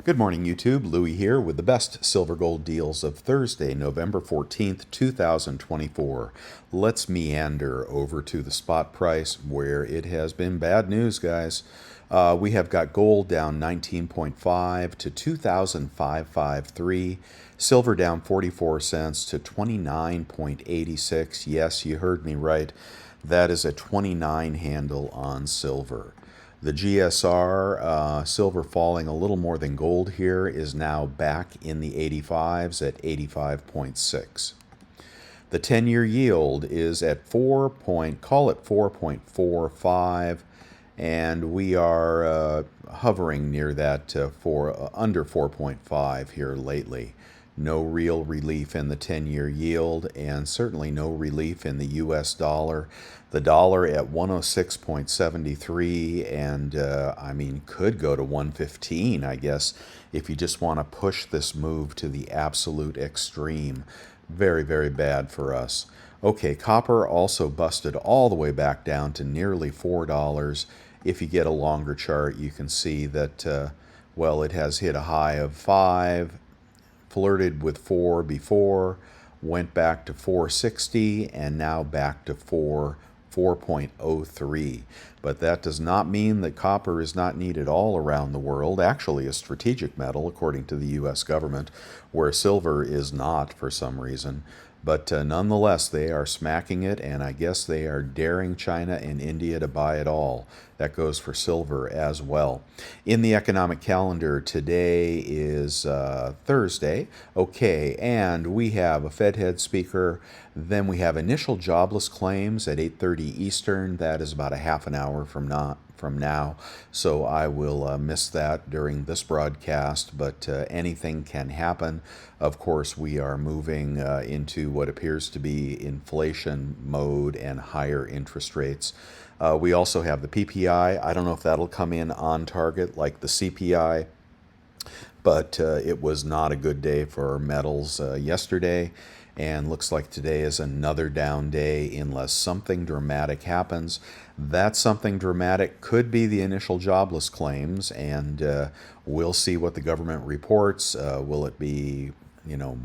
Good morning, YouTube. Louie here with the best silver gold deals of Thursday, November 14th, 2024. Let's meander over to the spot price where it has been bad news, guys. We have got gold down 19.5 to 2,553. Silver down 44 cents to 29.86. Yes, you heard me right. That is a 29 handle on silver. The GSR, silver falling a little more than gold here, is now back in the 85s at 85.6. The 10-year yield is at call it 4.45, and we are hovering near that under 4.5 here lately. No real relief in the 10-year yield, and certainly no relief in the U.S. dollar. The dollar at 106.73, and could go to 115, I guess, if you just want to push this move to the absolute extreme. Very, very bad for us. Okay, copper also busted all the way back down to nearly $4. If you get a longer chart, you can see that, it has hit a high of 5, flirted with 4 before, went back to 460, and now back to 4.03. But that does not mean that copper is not needed all around the world. Actually, a strategic metal, according to the U.S. government, where silver is not for some reason. But nonetheless, they are smacking it, and I guess they are daring China and India to buy it all. That goes for silver as well. In the economic calendar, today is Thursday. Okay, and we have a Fed head speaker. Then we have initial jobless claims at 8:30 Eastern. That is about a half an hour from now, so I will miss that during this broadcast, but anything can happen. Of course, we are moving into what appears to be inflation mode and higher interest rates. We also have the PPI. I don't know if that'll come in on target like the CPI, but it was not a good day for metals yesterday. And looks like today is another down day unless something dramatic happens. That something dramatic could be the initial jobless claims, and we'll see what the government reports. Will it be,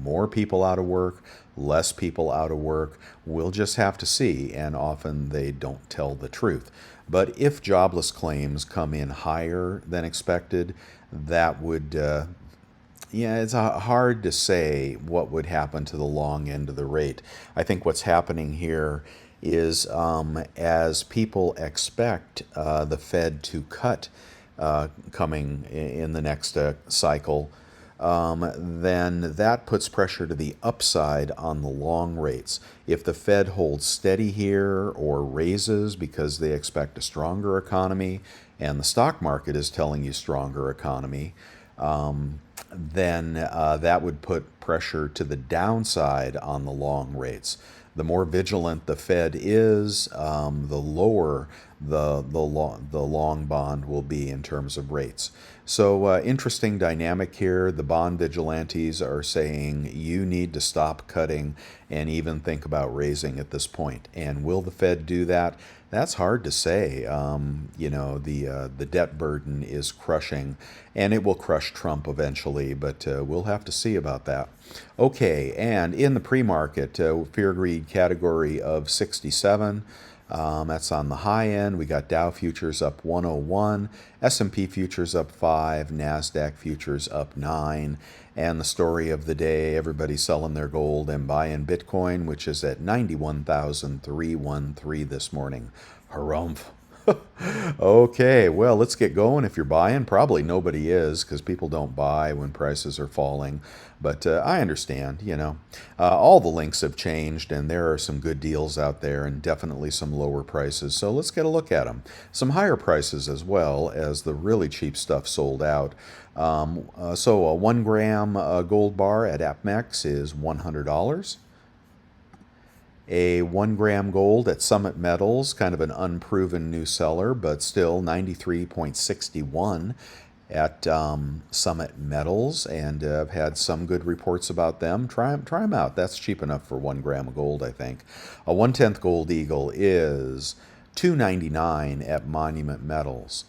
more people out of work, less people out of work? We'll just have to see, and often they don't tell the truth. But if jobless claims come in higher than expected, that would it's hard to say what would happen to the long end of the rate. I think what's happening here is as people expect the Fed to cut coming in the next cycle, then that puts pressure to the upside on the long rates. If the Fed holds steady here or raises because they expect a stronger economy, and the stock market is telling you stronger economy, then that would put pressure to the downside on the long rates. The more vigilant the Fed is, the lower the long bond will be in terms of rates. So interesting dynamic here. The bond vigilantes are saying you need to stop cutting and even think about raising at this point. And will the Fed do that? That's hard to say. The debt burden is crushing, and it will crush Trump eventually, but we'll have to see about that. Okay, and in the pre-market, fear greed category of 67. That's on the high end. We got Dow futures up 101, S&P futures up 5, NASDAQ futures up 9. And the story of the day, everybody's selling their gold and buying Bitcoin, which is at 91,313 this morning. Harumph. Okay, well, let's get going. If you're buying, probably nobody is, because people don't buy when prices are falling. But I understand, all the links have changed, and there are some good deals out there and definitely some lower prices. So let's get a look at them. Some higher prices as well, as the really cheap stuff sold out. So a 1 gram gold bar at APMEX is $100. A 1 gram gold at Summit Metals, kind of an unproven new seller, but still 93.61 at Summit Metals, and I've had some good reports about them. Try them out. That's cheap enough for 1 gram of gold, I think. A 1/10 Gold Eagle is $2.99 at Monument Metals.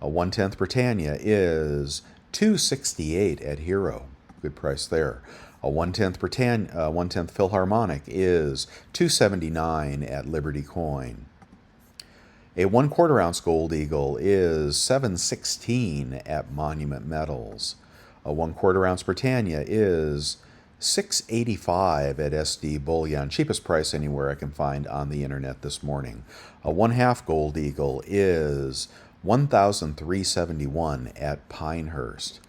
A 1/10 Britannia is $2.68 at Hero. Good price there. A 1/10 Philharmonic is $2.79 at Liberty Coin. A 1/4 ounce Gold Eagle is $7.16 at Monument Metals. A 1/4 ounce Britannia is $6.85 at SD Bullion. Cheapest price anywhere I can find on the internet this morning. A 1/2 Gold Eagle is $1,371 at Pinehurst.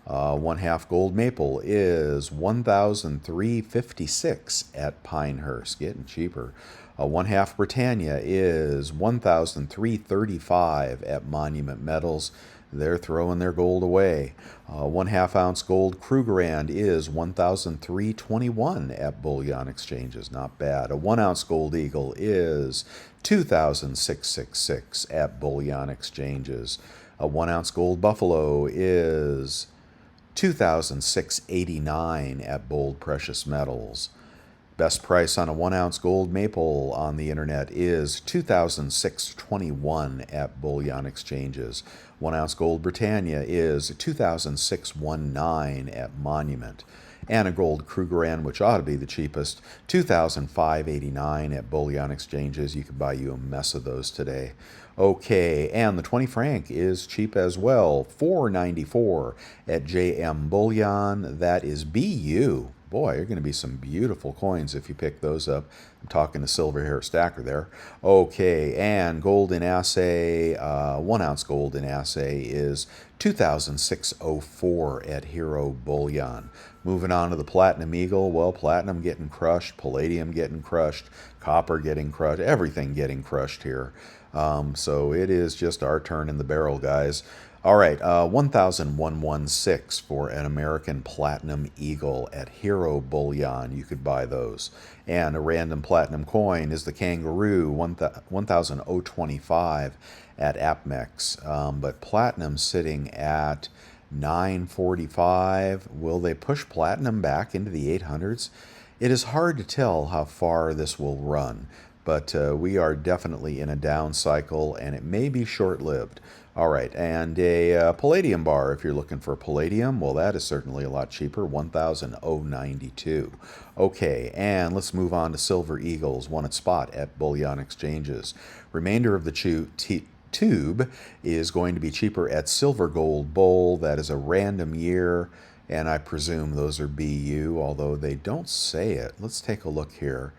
1/2 Gold Maple is $1,356 at Pinehurst, getting cheaper. A 1/2 Britannia is $1,335 at Monument Metals. They're throwing their gold away. 1/2 ounce gold Krugerrand is $1,321 at bullion exchanges. Not bad. A 1 ounce Gold Eagle is $2,666 at bullion exchanges. A 1 ounce Gold Buffalo is $2,689 at Bold Precious Metals. Best price on a 1 ounce Gold Maple on the internet is $2,621 at bullion exchanges. 1 ounce Gold Britannia is $2,619 at Monument. And a Gold Krugerrand, which ought to be the cheapest, $2,589 at bullion exchanges. You could buy you a mess of those today. Okay, and the 20 franc is cheap as well, $4.94 at JM Bullion. That is BU. Boy, you're going to be some beautiful coins if you pick those up. I'm talking to Silver Hair Stacker there. Okay, and gold in assay, 1 ounce gold in assay is $2,604 at Hero Bullion. Moving on to the Platinum Eagle. Well, platinum getting crushed, palladium getting crushed, copper getting crushed, everything getting crushed here. So it is just our turn in the barrel, guys. All right, 1,116 for an American Platinum Eagle at Hero Bullion. You could buy those. And a random platinum coin is the Kangaroo, 1,025 at APMEX. But platinum sitting at 945. Will they push platinum back into the 800s? It is hard to tell how far this will run, but we are definitely in a down cycle, and it may be short-lived. All right, and a palladium bar, if you're looking for palladium, well, that is certainly a lot cheaper, 1,092. Okay, and let's move on to Silver Eagles, one at spot at bullion exchanges. Remainder of the tube is going to be cheaper at Silver Gold Bull. That is a random year, and I presume those are BU, although they don't say it. Let's take a look here.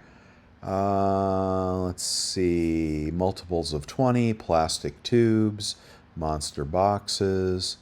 Let's see, multiples of 20, plastic tubes, monster boxes.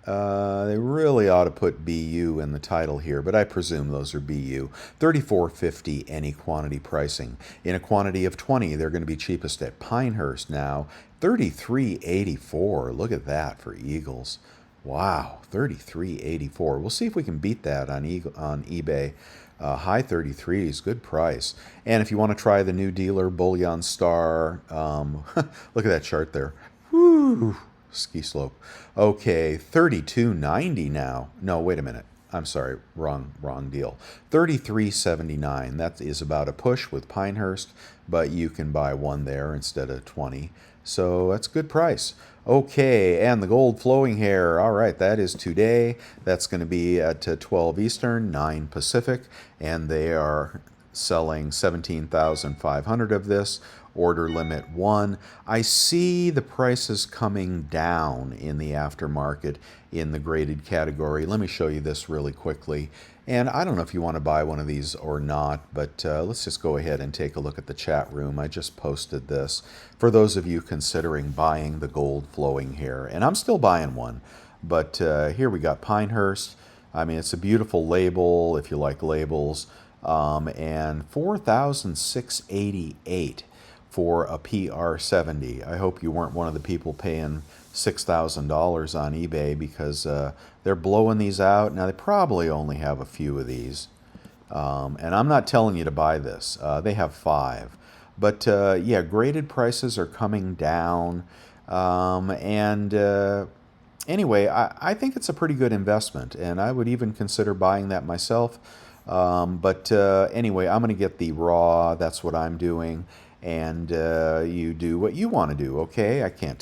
They really ought to put BU in the title here, but I presume those are BU. $34.50 any quantity pricing. In a quantity of 20, they're going to be cheapest at Pinehurst now. $33.84. Look at that for Eagles. Wow, $33.84. We'll see if we can beat that on eBay. High 33s, good price. And if you want to try the new dealer Bullion Star, look at that chart there. Woo, ski slope. Okay, $32.90 now. No, wait a minute. I'm sorry, wrong deal. $33.79. That is about a push with Pinehurst, but you can buy one there instead of 20. So that's a good price. Okay, and the gold flowing hair. All right, that is today. That's going to be at 12 Eastern, 9 Pacific, and they are selling 17,500 of this. Order limit 1. I see the prices coming down in the aftermarket in the graded category. Let me show you this really quickly. And I don't know if you want to buy one of these or not, but let's just go ahead and take a look at the chat room. I just posted this for those of you considering buying the gold flowing hair. And I'm still buying one, but here we got Pinehurst. I mean, it's a beautiful label if you like labels. And 4,688 for a PR70. I hope you weren't one of the people paying $6,000 on eBay because they're blowing these out. Now, they probably only have a few of these. And I'm not telling you to buy this. They have 5. But, yeah, graded prices are coming down. Anyway, I think it's a pretty good investment, and I would even consider buying that myself. Anyway, I'm going to get the raw. That's what I'm doing. And you do what you want to do, okay? I can't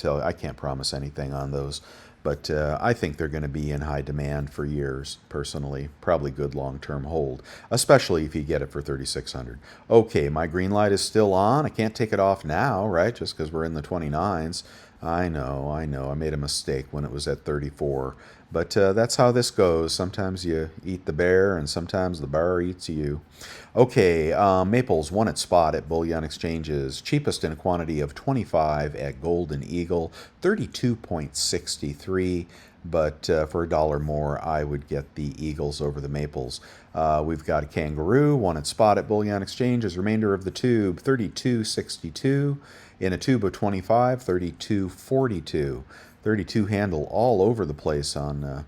promise anything on those but I think they're going to be in high demand for years, personally. Probably good long-term hold, especially if you get it for 3,600. Okay, my green light is still on. I can't take it off now, right? Just because we're in the 29s. I know. I made a mistake when it was at 34. But that's how this goes. Sometimes you eat the bear, and sometimes the bear eats you. Okay, Maples won its spot at bullion exchanges. Cheapest in a quantity of 25 at Golden Eagle, 32.63. But for $1 more, I would get the Eagles over the Maples. We've got a Kangaroo, won its spot at bullion exchanges. Remainder of the tube, 32.62. In a tube of 25, 32.42. 32 handle all over the place on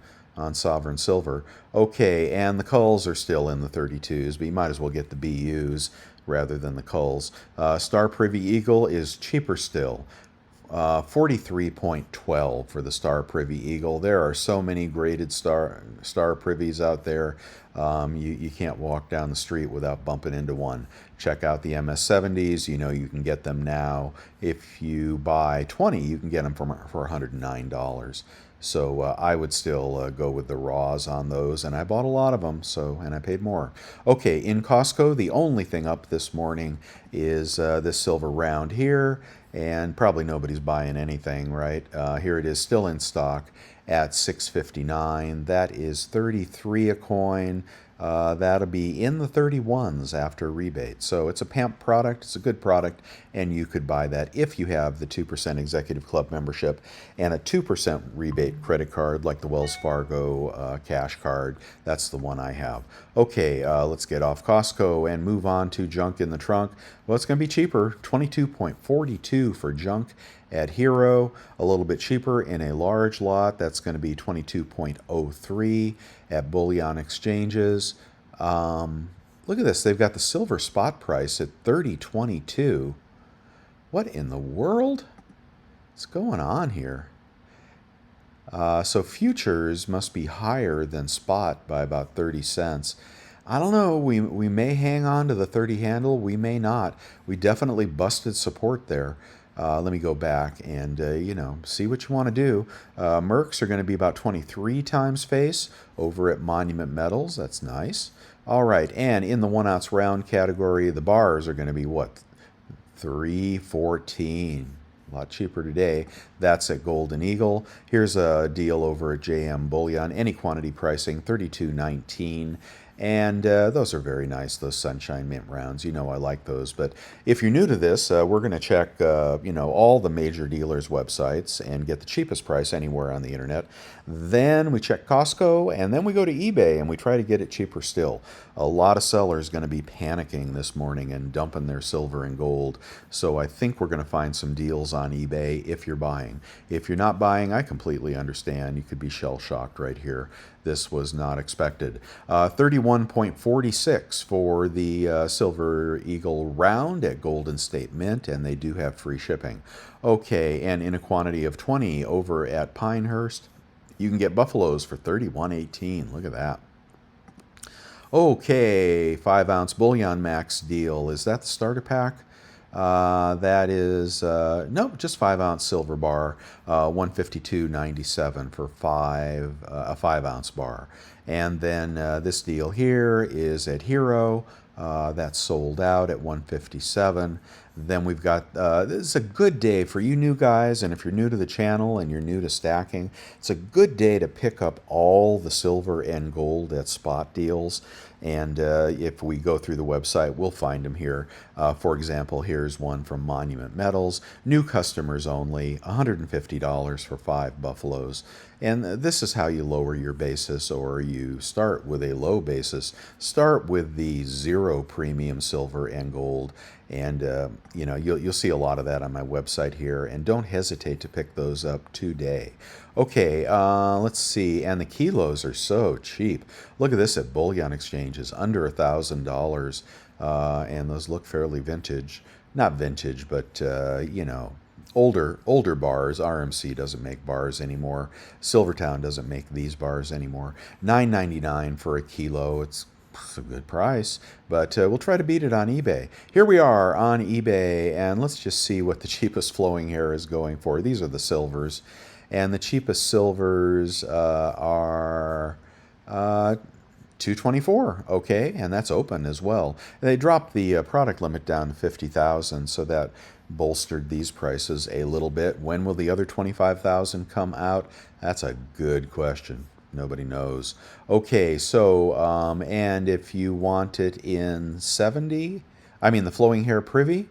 Sovereign Silver. Okay, and the culls are still in the 32s, but you might as well get the BUs rather than the culls. Star Privy Eagle is cheaper still. 43.12 for the Star Privy Eagle. There are so many graded star privies out there. You can't walk down the street without bumping into one. Check out the MS70s. You know you can get them now. If you buy 20, you can get them for $109. So I would still go with the raws on those, and I bought a lot of them, and I paid more. Okay, in Costco, the only thing up this morning is this silver round here, and probably nobody's buying anything, right? Here it is, still in stock at $6.59. That is 33 a coin. That'll be in the 31s after rebate. So it's a PAMP product. It's a good product, and you could buy that if you have the 2% Executive Club membership and a 2% rebate credit card like the Wells Fargo cash card. That's the one I have. Okay, let's get off Costco and move on to junk in the trunk. Well, it's going to be cheaper, 22.42 for junk at Hero, a little bit cheaper in a large lot. That's going to be 22.03 at bullion exchanges. Look at this. They've got the silver spot price at 30.22. What in the world? What's going on here? So futures must be higher than spot by about 30 cents. I don't know. We may hang on to the 30 handle. We may not. We definitely busted support there. Let me go back and, see what you want to do. Mercs are going to be about 23 times face over at Monument Metals. That's nice. All right, and in the 1 ounce round category, the bars are going to be what? 3.14. A lot cheaper today. That's at Golden Eagle. Here's a deal over at JM Bullion. Any quantity pricing, 32.19. And those are very nice, those Sunshine Mint rounds. You know I like those. But if you're new to this, we're going to check all the major dealers' websites and get the cheapest price anywhere on the internet. Then we check Costco, and then we go to eBay, and we try to get it cheaper still. A lot of sellers going to be panicking this morning and dumping their silver and gold. So I think we're going to find some deals on eBay if you're buying. If you're not buying, I completely understand. You could be shell-shocked right here. This was not expected. 31.46 for the Silver Eagle round at Golden State Mint, and they do have free shipping. Okay, and in a quantity of 20 over at Pinehurst, you can get Buffaloes for 31.18. Look at that. Okay, 5 ounce Bullion Max deal. Is that the starter pack? That is, nope, just 5 ounce silver bar, 152.97 for a 5 ounce bar. And then this deal here is at Hero. That's sold out at 157. Then we've got, this is a good day for you new guys, and if you're new to the channel and you're new to stacking, it's a good day to pick up all the silver and gold at spot deals. And if we go through the website, we'll find them here. For example, here's one from Monument Metals. New customers only, $150 for 5 Buffaloes. And this is how you lower your basis, or you start with a low basis. Start with the 0 premium silver and gold. And, you'll see a lot of that on my website here. And don't hesitate to pick those up today. Okay, let's see. And the kilos are so cheap. Look at this at bullion exchanges, under $1,000. And those look fairly vintage. Not vintage, but, older bars. RMC doesn't make bars anymore. Silvertown doesn't make these bars anymore. $9.99 for a kilo. It's a good price, but we'll try to beat it on eBay. Here we are on eBay, and let's just see what the cheapest flowing hair is going for. These are the silvers, And the cheapest silvers are 224. Okay, and that's open as well. They dropped the product limit down to 50,000, so that bolstered these prices a little bit. When will the other 25,000 come out? That's a good question. Nobody knows. Okay, so and if you want it in 70, I mean the flowing hair privy,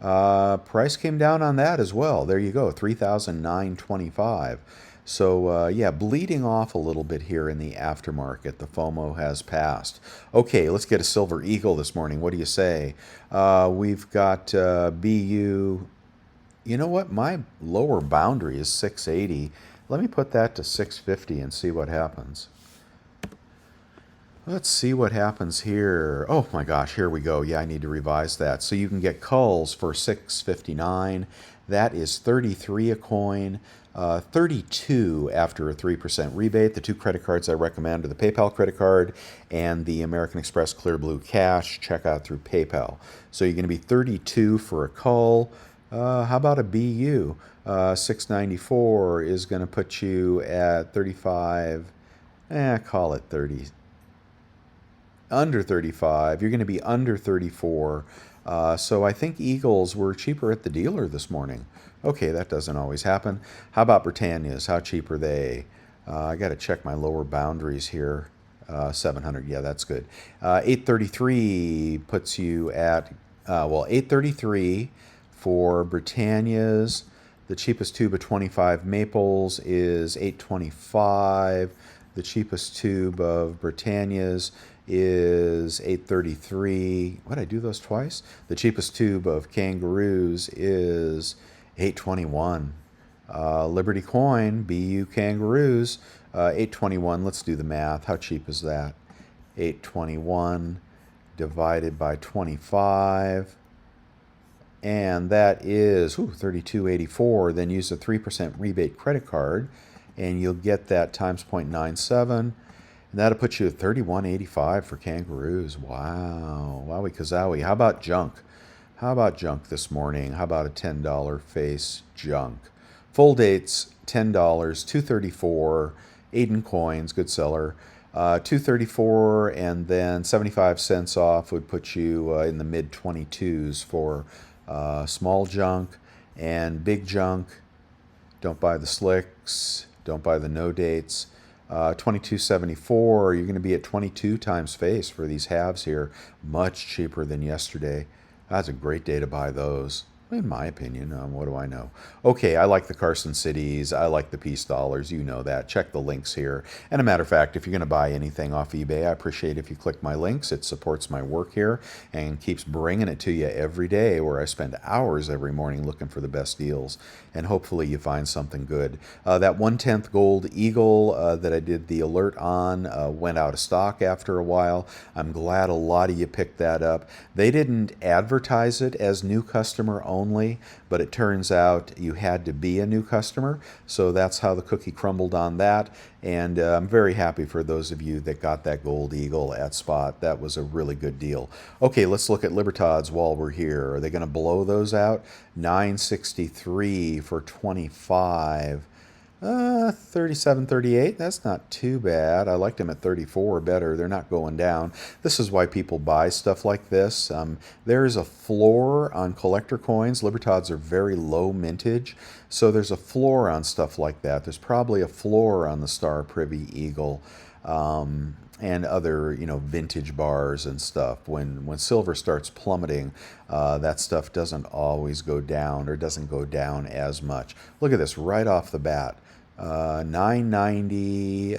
price came down on that as well. There you go, 3,925. So yeah, bleeding off a little bit here in the aftermarket. The FOMO has passed. Okay, let's get a silver eagle this morning. What do you say? We've got BU. You know what? My lower boundary is 680. Let me put that to 650 and see what happens. Let's see what happens here. Oh my gosh, here we go. Yeah, I need to revise that. So you can get culls for 659. That is 33 a coin. 32 after a 3% rebate. The two credit cards I recommend are the PayPal credit card and the American Express Clear Blue Cash checkout through PayPal. So you're going to be 32 for a cull. How about a BU? 694 is going to put you at 35. Call it 30. Under 35. You're going to be under 34. So I think Eagles were cheaper at the dealer this morning. Okay, that doesn't always happen. How about Britannias? How cheap are they? I got to check my lower boundaries here. 700, yeah, that's good. 833 puts you at, 833 for Britannias. The cheapest tube of 25 maples is 825. The cheapest tube of Britannias is 833. What, I do those twice? The cheapest tube of kangaroos is 821. Liberty Coin, BU Kangaroos, 821. Let's do the math. How cheap is that? 821 divided by 25. And that is 32.84. Then use a 3% rebate credit card, and you'll get that times 0.97. And that'll put you at 31.85 for kangaroos. Wow. Wowie kazowie. How about junk? How about junk this morning? How about a $10 face junk? Full dates, $10, 234. Aiden Coins, good seller. 234, and then 75 cents off would put you in the mid 22s for small junk. And big junk, don't buy the slicks, don't buy the no dates. 22.74, you're going to be at 22 times face for these halves here. Much cheaper than yesterday. That's a great day to buy those, in my opinion. What do I know? Okay, I like the Carson Cities. I like the Peace Dollars. You know that. Check the links here. And a matter of fact, if you're going to buy anything off eBay, I appreciate if you click my links. It supports my work here and keeps bringing it to you every day, where I spend hours every morning looking for the best deals. And hopefully you find something good. That 1/10 gold eagle that I did the alert on went out of stock after a while. I'm glad a lot of you picked that up. They didn't advertise it as new customer only, but it turns out you had to be a new customer. So that's how the cookie crumbled on that. And I'm very happy for those of you that got that gold eagle at spot. That was a really good deal. Okay, let's look at Libertads while we're here. Are they going to blow those out? 963 for 25. 37.38. That's not too bad. I liked them at 34 better. They're not going down. This is why people buy stuff like this. There is a floor on collector coins. Libertads are very low mintage, so there's a floor on stuff like that. There's probably a floor on the Star Privy Eagle. And other, vintage bars and stuff. When silver starts plummeting, that stuff doesn't always go down, or doesn't go down as much. Look at this right off the bat. 990,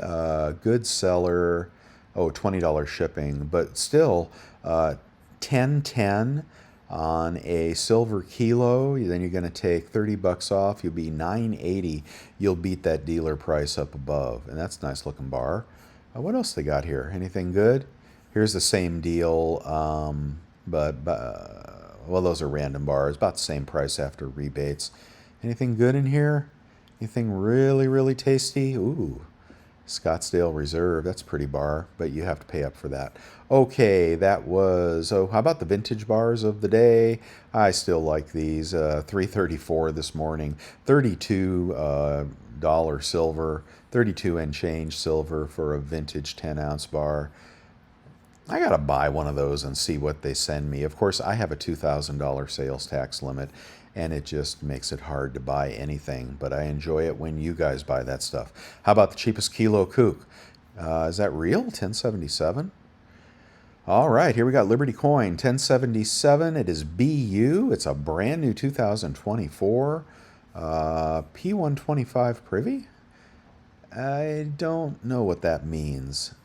good seller. Oh, $20 shipping, but still 1010 on a silver kilo. Then you're going to take 30 bucks off. You'll be 980. You'll beat that dealer price up above, and that's a nice looking bar. What else they got here? Anything good? Here's the same deal, but those are random bars. About the same price after rebates. Anything good in here? Anything really, really tasty? Ooh, Scottsdale Reserve. That's a pretty bar, but you have to pay up for that. Okay, that was, how about the vintage bars of the day? I still like these. 334 this morning. 32 $31 silver, 32 and change silver for a vintage 10-ounce bar. I got to buy one of those and see what they send me. Of course, I have a $2,000 sales tax limit, and it just makes it hard to buy anything, but I enjoy it when you guys buy that stuff. How about the cheapest kilo kook? Is that real? 1077? All right, here we got Liberty Coin, 1077. It is BU. It's a brand new 2024 P125 privy. I don't know what that means.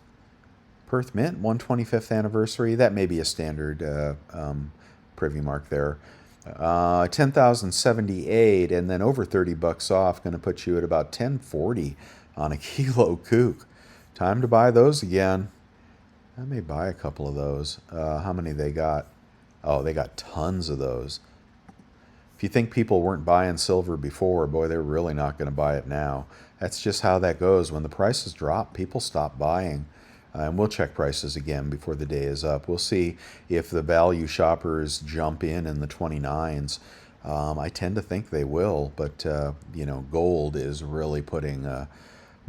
Perth Mint, 125th anniversary. That may be a standard privy mark there. 10,078, and then over $30 off, going to put you at about 1040 on a kilo kook. Time to buy those again. I may buy a couple of those. How many they got? Oh, they got tons of those. If you think people weren't buying silver before, boy, they're really not going to buy it now. That's just how that goes. When the prices drop, people stop buying. And we'll check prices again before the day is up. We'll see if the value shoppers jump in the 29s. I tend to think they will, but gold is really putting.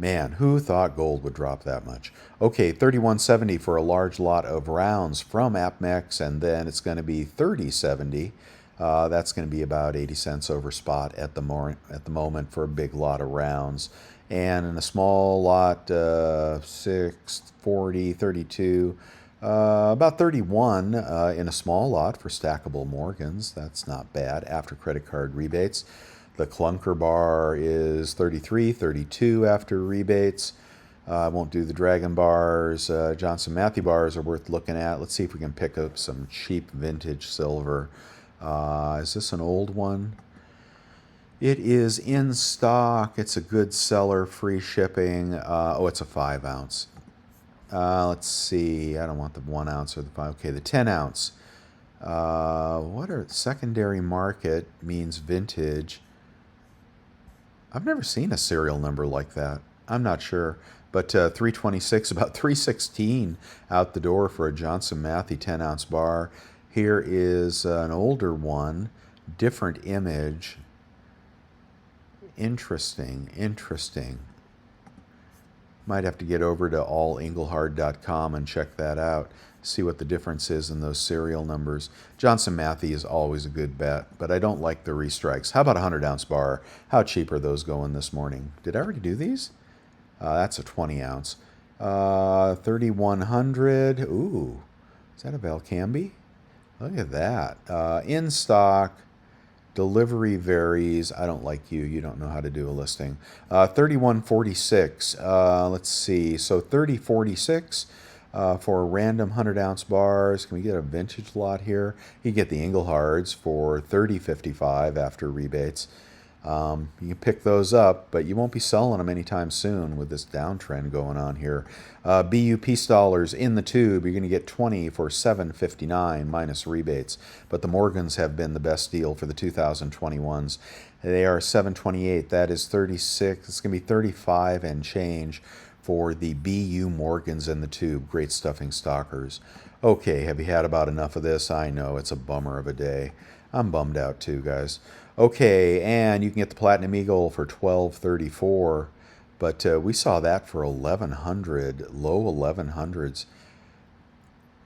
Man, who thought gold would drop that much? Okay, 31.70 for a large lot of rounds from APMEX, and then it's going to be 30.70. That's going to be about 80 cents over spot at the moment for a big lot of rounds. And in a small lot, 640, 32, about 31 in a small lot for stackable Morgans. That's not bad after credit card rebates. The clunker bar is 33, 32 after rebates. I won't do the Dragon bars. Johnson Matthey bars are worth looking at. Let's see if we can pick up some cheap vintage silver. Is this an old one? It is in stock. It's a good seller, free shipping. It's a 5-ounce. Let's see. I don't want the 1 ounce or the 5. Okay, the 10 ounce. What are secondary market means vintage? I've never seen a serial number like that. I'm not sure. But 326, about 316 out the door for a Johnson Matthey 10-ounce bar. Here is an older one, different image. Interesting. Might have to get over to allengelhard.com and check that out. See what the difference is in those serial numbers. Johnson Matthey is always a good bet, but I don't like the restrikes. How about a 100-ounce bar? How cheap are those going this morning? Did I already do these? That's a 20-ounce. 3,100. Ooh, is that a Valcambi? Look at that. In stock. Delivery varies. I don't like you. You don't know how to do a listing. 31.46. Let's see. So 30.46 for random 100-ounce bars. Can we get a vintage lot here? You get the Engelhards for 30.55 after rebates. You can pick those up, but you won't be selling them anytime soon with this downtrend going on here. BU Peace dollars in the tube, you're going to get 20 for $7.59 minus rebates. But the Morgans have been the best deal for the 2021s. They are $7.28. That is 36. It's going to be 35 and change for the BU Morgans in the tube. Great stuffing stockers. Okay, have you had about enough of this? I know, it's a bummer of a day. I'm bummed out too, guys. Okay, and you can get the Platinum Eagle for $12.34, but we saw that for $1,100, low 1100s.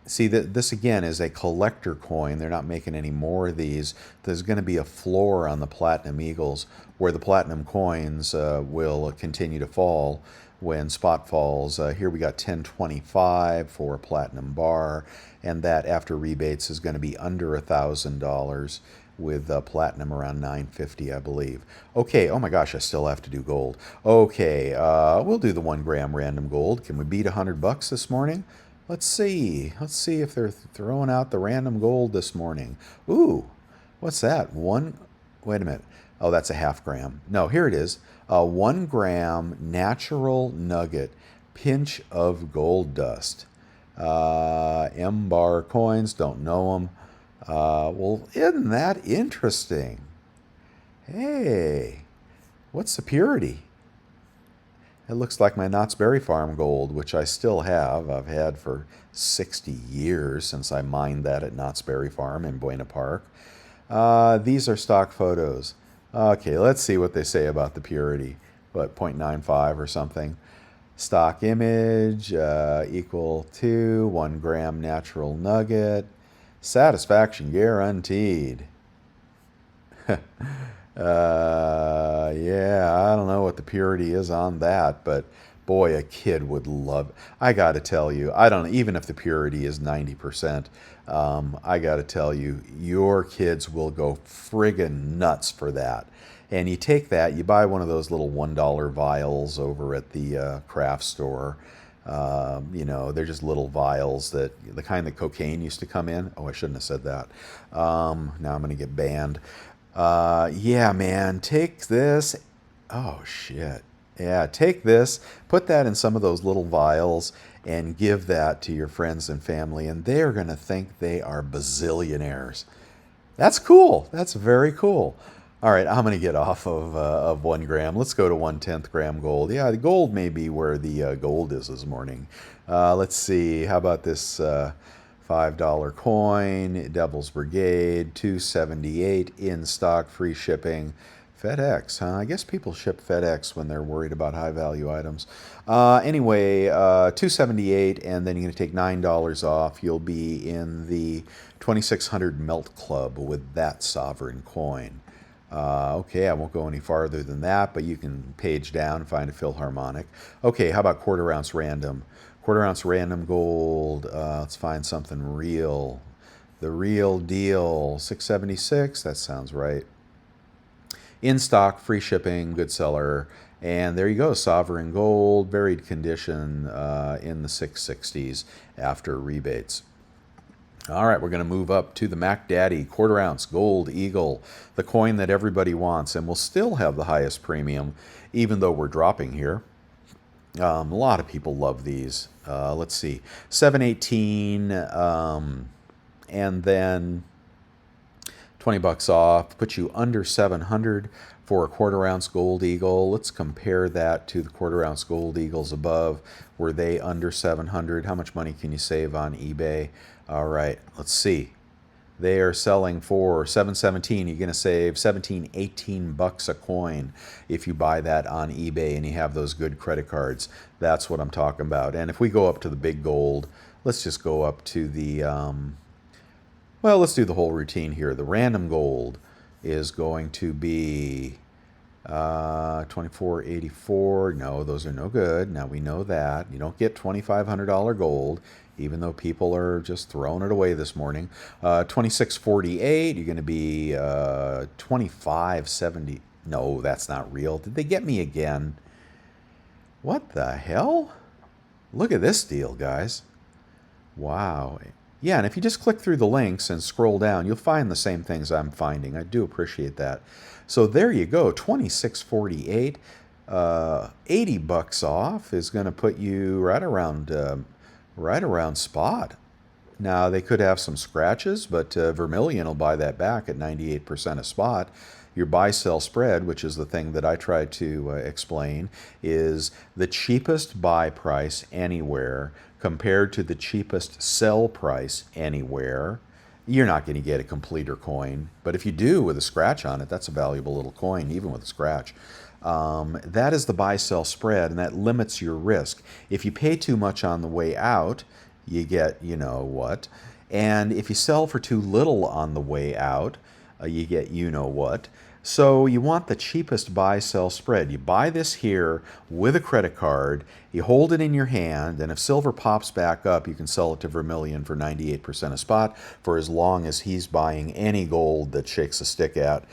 See, this again is a collector coin. They're not making any more of these. There's going to be a floor on the Platinum Eagles where the Platinum coins will continue to fall when spot falls. Here we got $10.25 for a Platinum bar, and that after rebates is going to be under $1,000. With platinum around $9.50, I believe. Okay, oh my gosh, I still have to do gold. Okay, we'll do the 1 gram random gold. Can we beat $100 this morning? Let's see. Let's see if they're throwing out the random gold this morning. Ooh, what's that? Wait a minute. Oh, that's a half gram. No, here it is. 1 gram natural nugget, pinch of gold dust. M-bar coins, don't know them. Well, isn't that interesting? Hey, what's the purity? It looks like my Knott's Berry Farm gold, which I still have. I've had for 60 years since I mined that at Knott's Berry Farm in Buena Park. These are stock photos. Okay, let's see what they say about the purity. what, 0.95 or something. Stock image equal to 1 gram natural nugget. Satisfaction guaranteed. Yeah, I don't know what the purity is on that, but boy, a kid would love it. I got to tell you, I don't, even if the purity is 90%, I got to tell you, your kids will go friggin' nuts for that. And you take that, you buy one of those little $1 vials over at the craft store. You know, they're just little vials that the kind that cocaine used to come in. Oh, I shouldn't have said that. Now I'm going to get banned. Yeah, man, take this. Oh, shit. Yeah, take this, put that in some of those little vials, and give that to your friends and family, and they're going to think they are bazillionaires. That's cool. That's very cool. All right, I'm going to get off of 1 gram. Let's go to 1/10 gram gold. Yeah, the gold may be where the gold is this morning. Let's see. How about this $5 coin? Devil's Brigade, 278 in stock, free shipping. FedEx, huh? I guess people ship FedEx when they're worried about high value items. Anyway, 278, and then you're going to take $9 off. You'll be in the 2600 Melt Club with that sovereign coin. Okay, I won't go any farther than that, but you can page down and find a Philharmonic. Okay, how about quarter ounce random? Quarter ounce random gold. Let's find something real. The real deal. 676. That sounds right. In stock, free shipping, good seller. And there you go, sovereign gold, varied condition in the 660s after rebates. All right, we're going to move up to the Mac Daddy quarter ounce gold eagle, the coin that everybody wants, and will still have the highest premium, even though we're dropping here. A lot of people love these. Let's see, 718, and then 20 bucks off, put you under 700 for a quarter ounce gold eagle. Let's compare that to the quarter ounce gold eagles above. Were they under 700? How much money can you save on eBay? All right, let's see. They are selling for 717. You're going to save 17, 18 bucks a coin if you buy that on eBay and you have those good credit cards. That's what I'm talking about. And if we go up to the big gold, let's just go up to the well, let's do the whole routine here. The random gold is going to be 2484. No, those are no good. Now we know that. You don't get $2,500 gold, even though people are just throwing it away this morning. 2648, you're going to be 2570. No, that's not real. Did they get me again? What the hell? Look at this deal, guys. Wow. Yeah, and if you just click through the links and scroll down, you'll find the same things I'm finding. I do appreciate that. So there you go, 2648, 80 bucks off is going to put you right around spot. Now they could have some scratches, but Vermilion will buy that back at 98% a spot. Your buy-sell spread, which is the thing that I try to explain, is the cheapest buy price anywhere compared to the cheapest sell price anywhere. You're not going to get a completer coin, but if you do with a scratch on it, that's a valuable little coin, even with a scratch. That is the buy-sell spread, and that limits your risk. If you pay too much on the way out, you get, you know what. And if you sell for too little on the way out, you get you know what. So you want the cheapest buy-sell spread. You buy this here with a credit card, you hold it in your hand, and if silver pops back up, you can sell it to Vermilion for 98% a spot for as long as he's buying any gold that shakes a stick at.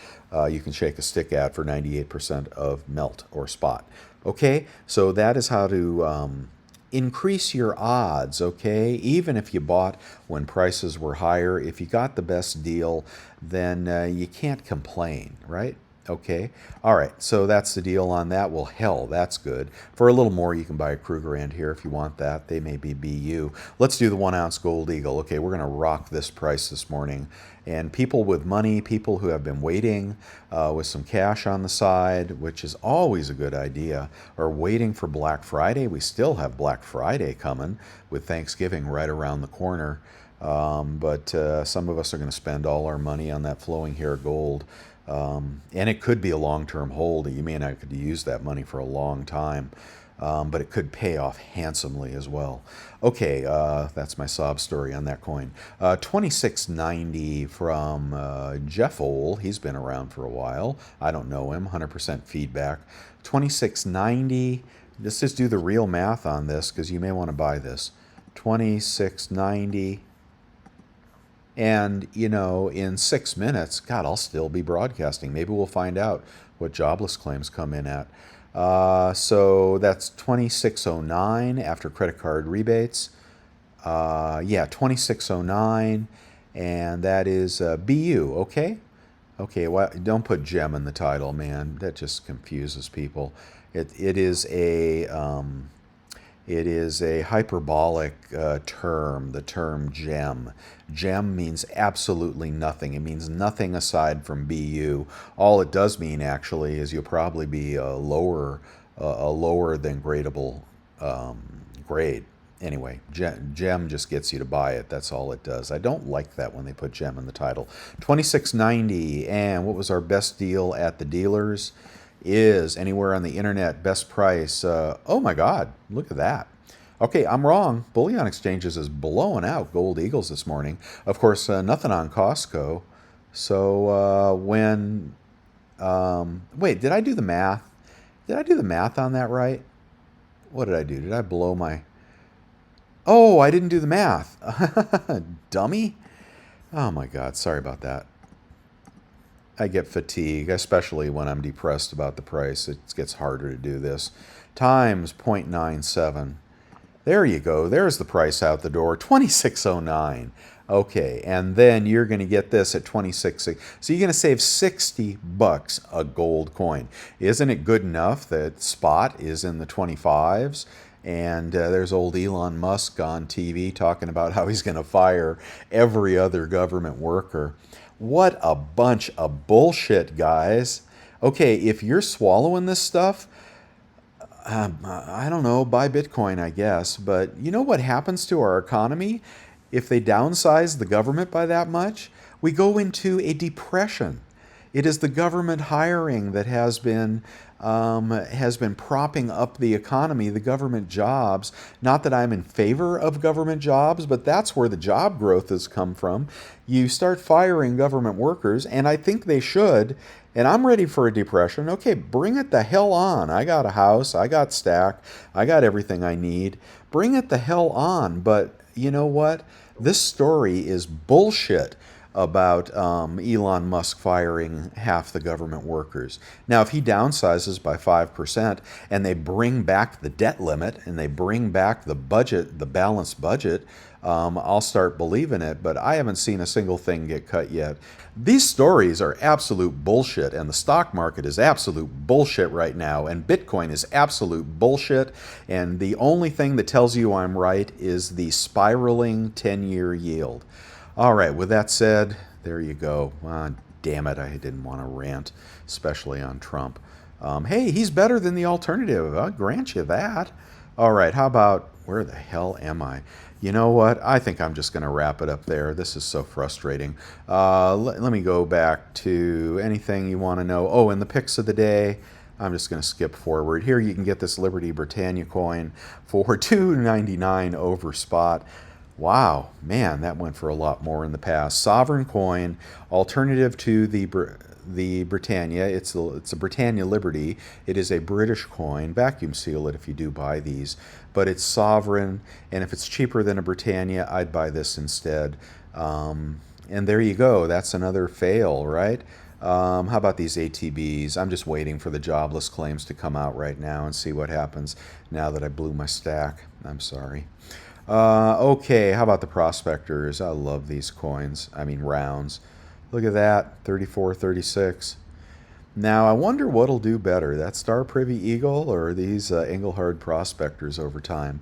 You can shake a stick at for 98% of melt or spot. Okay, so that is how to increase your odds, okay? Even if you bought when prices were higher, if you got the best deal, then you can't complain, right? Okay. All right. So that's the deal on that. Well, hell, that's good. For a little more, you can buy a Krugerrand here if you want that. They may be BU. Let's do the 1 ounce gold eagle. Okay, we're going to rock this price this morning. And people with money, people who have been waiting with some cash on the side, which is always a good idea, are waiting for Black Friday. We still have Black Friday coming with Thanksgiving right around the corner. But some of us are going to spend all our money on that flowing hair gold. And it could be a long-term hold. You may not could use that money for a long time, but it could pay off handsomely as well. Okay, that's my sob story on that coin. 2690 from Jeff Ole. He's been around for a while. I don't know him. 100% feedback. 2690. Let's just do the real math on this because you may want to buy this. 2690. And, you know, in 6 minutes, God, I'll still be broadcasting. Maybe we'll find out what jobless claims come in at. So that's 2609 after credit card rebates. Yeah, 2609. And that is BU, okay? Okay, well, don't put gem in the title, man. That just confuses people. It is a... It is a hyperbolic term, the term gem. Gem means absolutely nothing. It means nothing aside from BU. All it does mean, actually, is you'll probably be a lower than gradable grade. Anyway, gem just gets you to buy it. That's all it does. I don't like that when they put gem in the title. 2690, and what was our best deal at the dealers? Is anywhere on the internet, best price. Oh my God, look at that. Okay, I'm wrong. Bullion Exchanges is blowing out Gold Eagles this morning. Of course, nothing on Costco. So wait, did I do the math? Did I do the math on that right? What did I do? Did I blow my... Oh, I didn't do the math. Dummy. Oh my God, sorry about that. I get fatigue, especially when I'm depressed about the price. It gets harder to do this. Times 0.97. There you go. There's the price out the door, 2609. Okay, and then you're going to get this at 26. So you're going to save 60 bucks a gold coin. Isn't it good enough that spot is in the 25s? And there's old Elon Musk on TV talking about how he's going to fire every other government worker. What a bunch of bullshit, guys. Okay, if you're swallowing this stuff, I don't know, buy Bitcoin, I guess. But you know what happens to our economy if they downsize the government by that much? We go into a depression. It is the government hiring that has been propping up the economy, the government jobs. Not that I'm in favor of government jobs, but that's where the job growth has come from. You start firing government workers, and I think they should, and I'm ready for a depression. Okay, bring it the hell on. I got a house, I got stack, I got everything I need. Bring it the hell on. But you know what? This story is bullshit about Elon Musk firing half the government workers. Now, if he downsizes by 5% and they bring back the debt limit and they bring back the budget, the balanced budget, I'll start believing it, but I haven't seen a single thing get cut yet. These stories are absolute bullshit, and the stock market is absolute bullshit right now, and Bitcoin is absolute bullshit, and the only thing that tells you I'm right is the spiraling 10-year yield. All right, with that said, there you go. Damn it, I didn't want to rant, especially on Trump. Hey, he's better than the alternative. I'll grant you that. All right, how about, where the hell am I? You know what? I think I'm just going to wrap it up there. This is so frustrating. Let me go back to anything you want to know. Oh, and the picks of the day. I'm just going to skip forward. Here you can get this Liberty Britannia coin for $2.99 over spot. Wow, man, that went for a lot more in the past. Sovereign coin, alternative to the Britannia. It's a Britannia Liberty. It is a British coin. Vacuum seal it if you do buy these. But it's sovereign, and if it's cheaper than a Britannia, I'd buy this instead. And there you go. That's another fail, right? How about these ATBs? I'm just waiting for the jobless claims to come out right now and see what happens now that I blew my stack. I'm sorry. Okay, how about the prospectors? I love these coins. I mean rounds. Look at that, 34, 36. Now, I wonder what'll do better, that Star Privy Eagle or these Engelhard prospectors over time.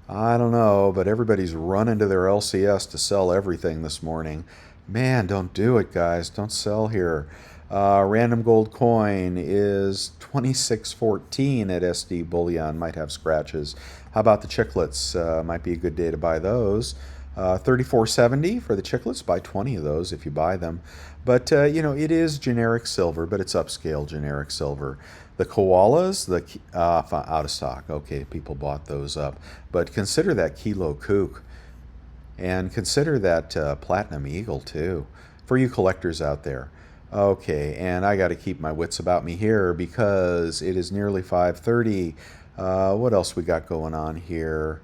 I don't know, but everybody's running to their LCS to sell everything this morning. Man, don't do it, guys. Don't sell here. Random gold coin is 2614 at SD Bullion. Might have scratches. How about the chiclets? Might be a good day to buy those. $34.70 for the chiclets. Buy 20 of those if you buy them. But, it is generic silver, but it's upscale generic silver. The koalas, out of stock. Okay, people bought those up. But consider that kilo kook. And consider that platinum eagle, too, for you collectors out there. Okay, and I got to keep my wits about me here because it is nearly 5:30. What else we got going on here?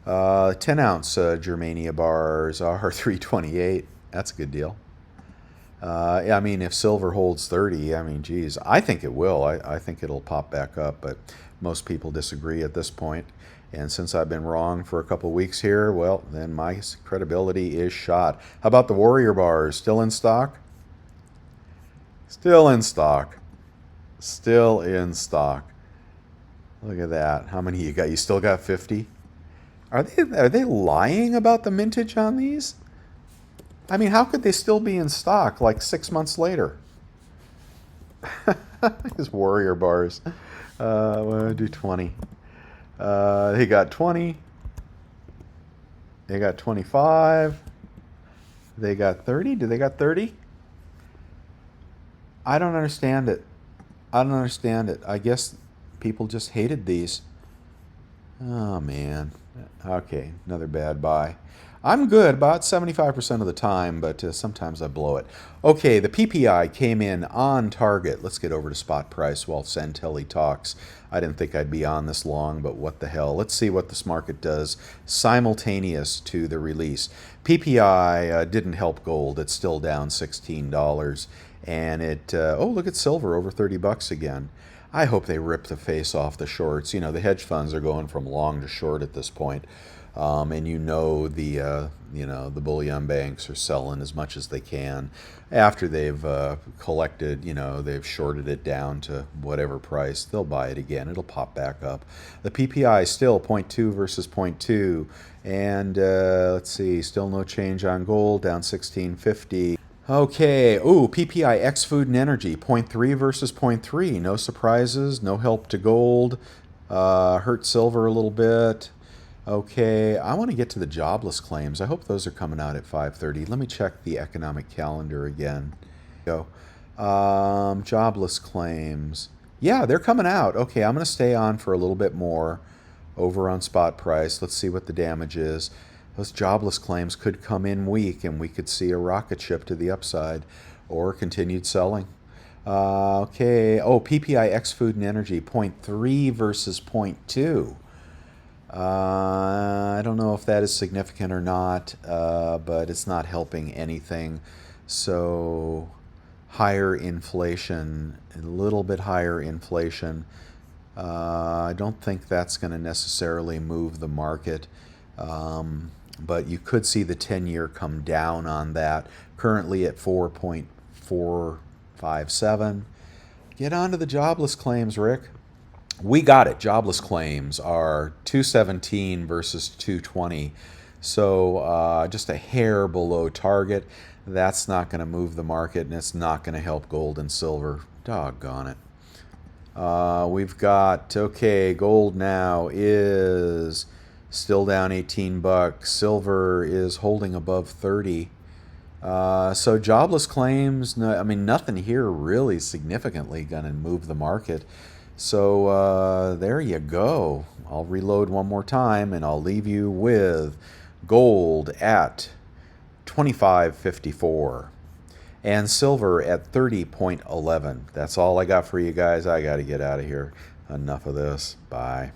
10-ounce Germania bars are 328. That's a good deal. I mean, if silver holds 30, I mean, geez, I think it will. I think it'll pop back up, but most people disagree at this point. And since I've been wrong for a couple weeks here, well, then my credibility is shot. How about the Warrior bars? Still in stock? Still in stock. Still in stock. Look at that. How many you got? You still got 50? Are they lying about the mintage on these? I mean, how could they still be in stock like 6 months later? These Warrior bars. We'll do 20. They got 20. They got 25. They got 30. Do they got 30? I don't understand it. I don't understand it. I guess people just hated these. Oh, man. Okay, another bad buy. I'm good about 75% of the time, but sometimes I blow it. Okay, the PPI came in on target. Let's get over to spot price while Santelli talks. I didn't think I'd be on this long, but what the hell. Let's see what this market does simultaneous to the release. PPI didn't help gold. It's still down $16. And oh, look at silver, over 30 bucks again. I hope they rip the face off the shorts. The hedge funds are going from long to short at this point. And the bullion banks are selling as much as they can after they've collected, they've shorted it down to whatever price. They'll buy it again. It'll pop back up. The PPI still 0.2 versus 0.2. And let's see, still no change on gold, down 1650. Okay, ooh, PPI X Food and Energy, 0.3 versus 0.3. No surprises, no help to gold. Hurt silver a little bit. Okay, I want to get to the jobless claims. I hope those are coming out at 5:30. Let me check the economic calendar again. Go. Jobless claims. Yeah, they're coming out. Okay, I'm going to stay on for a little bit more over on spot price. Let's see what the damage is. Those jobless claims could come in weak, and we could see a rocket ship to the upside or continued selling. Okay. Oh, PPI X Food and Energy, 0.3 versus 0.2. I don't know if that is significant or not, but it's not helping anything. So higher inflation, a little bit higher inflation. I don't think that's going to necessarily move the market. But you could see the 10-year come down on that. Currently at 4.457. Get on to the jobless claims, Rick. We got it. Jobless claims are 217 versus 220. So just a hair below target. That's not going to move the market, and it's not going to help gold and silver. Doggone it. We've got, okay, gold now is still down 18 bucks. Silver is holding above 30. So jobless claims, nothing here really significantly going to move the market. So there you go. I'll reload one more time, and I'll leave you with gold at 25.54 and silver at 30.11. That's all I got for you guys. I got to get out of here. Enough of this. Bye.